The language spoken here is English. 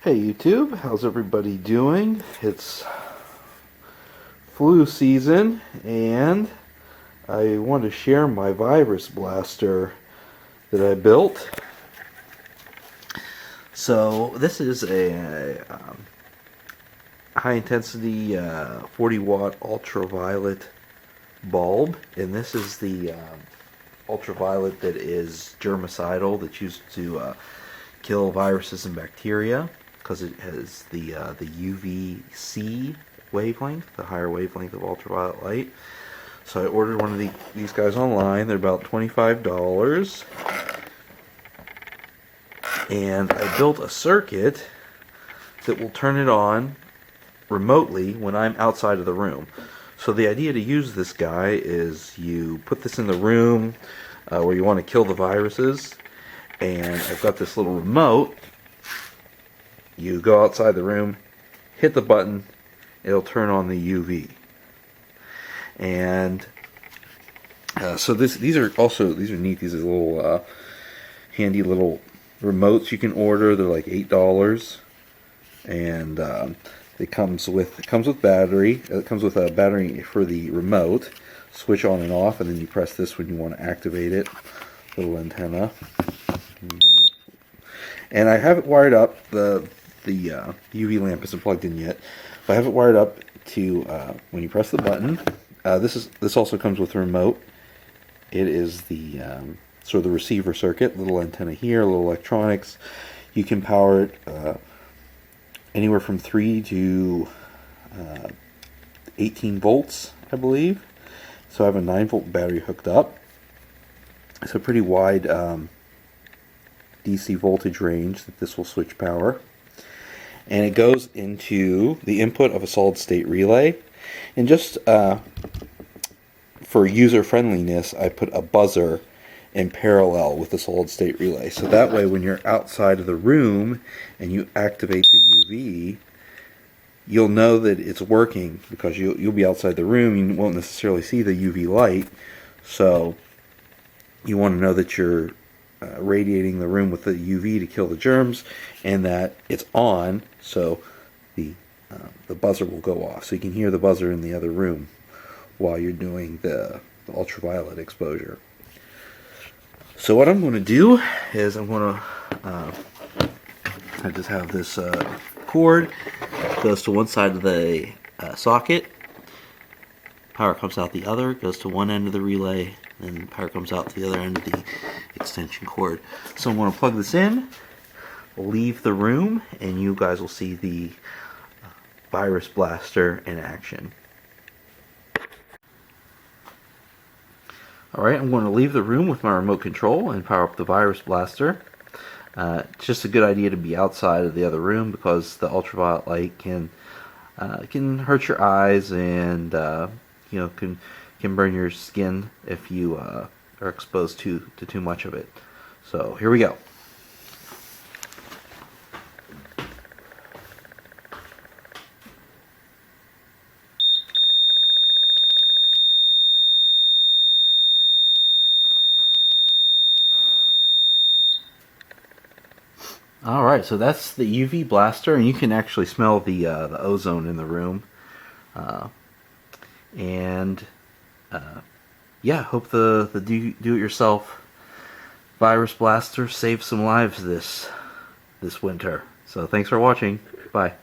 Hey YouTube, how's everybody doing? It's flu season and I want to share my virus blaster that I built. So this is a high intensity 40 watt ultraviolet bulb, and this is the ultraviolet that is germicidal, that's used to kill viruses and bacteria, because it has the UVC wavelength, the higher wavelength of ultraviolet light. So I ordered one of these guys online. They're about $25. And I built a circuit that will turn it on remotely when I'm outside of the room. So the idea to use this guy is you put this in the room where you want to kill the viruses, and I've got this little remote. You go outside the room, hit the button, it'll turn on the UV. And so these are neat. These are little handy little remotes you can order. They're like $8, and it comes with battery. It comes with a battery for the remote. Switch on and off, and then you press this when you want to activate it. Little antenna. And I have it wired up. The UV lamp isn't plugged in yet, but I have it wired up to when you press the button. This also comes with a remote. It is the sort of the receiver circuit. Little antenna here, little electronics. You can power it anywhere from 3 to 18 volts, I believe. So I have a 9-volt battery hooked up. It's a pretty wide DC voltage range that this will switch power. And it goes into the input of a solid-state relay. And just for user friendliness, I put a buzzer in parallel with the solid-state relay. So that way, when you're outside of the room and you activate the UV, you'll know that it's working, because you'll be outside the room. You won't necessarily see the UV light. So you want to know that you're radiating the room with the UV to kill the germs, and that it's on, so the buzzer will go off. So you can hear the buzzer in the other room while you're doing the ultraviolet exposure. So what I'm going to do is I just have this cord. Goes to one side of the socket. Power comes out the other. Goes to one end of the relay. And power comes out to the other end of the extension cord. So I'm going to plug this in, leave the room, and you guys will see the virus blaster in action. Alright, I'm going to leave the room with my remote control and power up the virus blaster. It's just a good idea to be outside of the other room, because the ultraviolet light can hurt your eyes, and can burn your skin if you are exposed to too much of it. So here we go. Alright, so that's the UV blaster, and you can actually smell the ozone in the room. Yeah, hope the do-it-yourself virus blaster saves some lives this winter. So thanks for watching. Bye.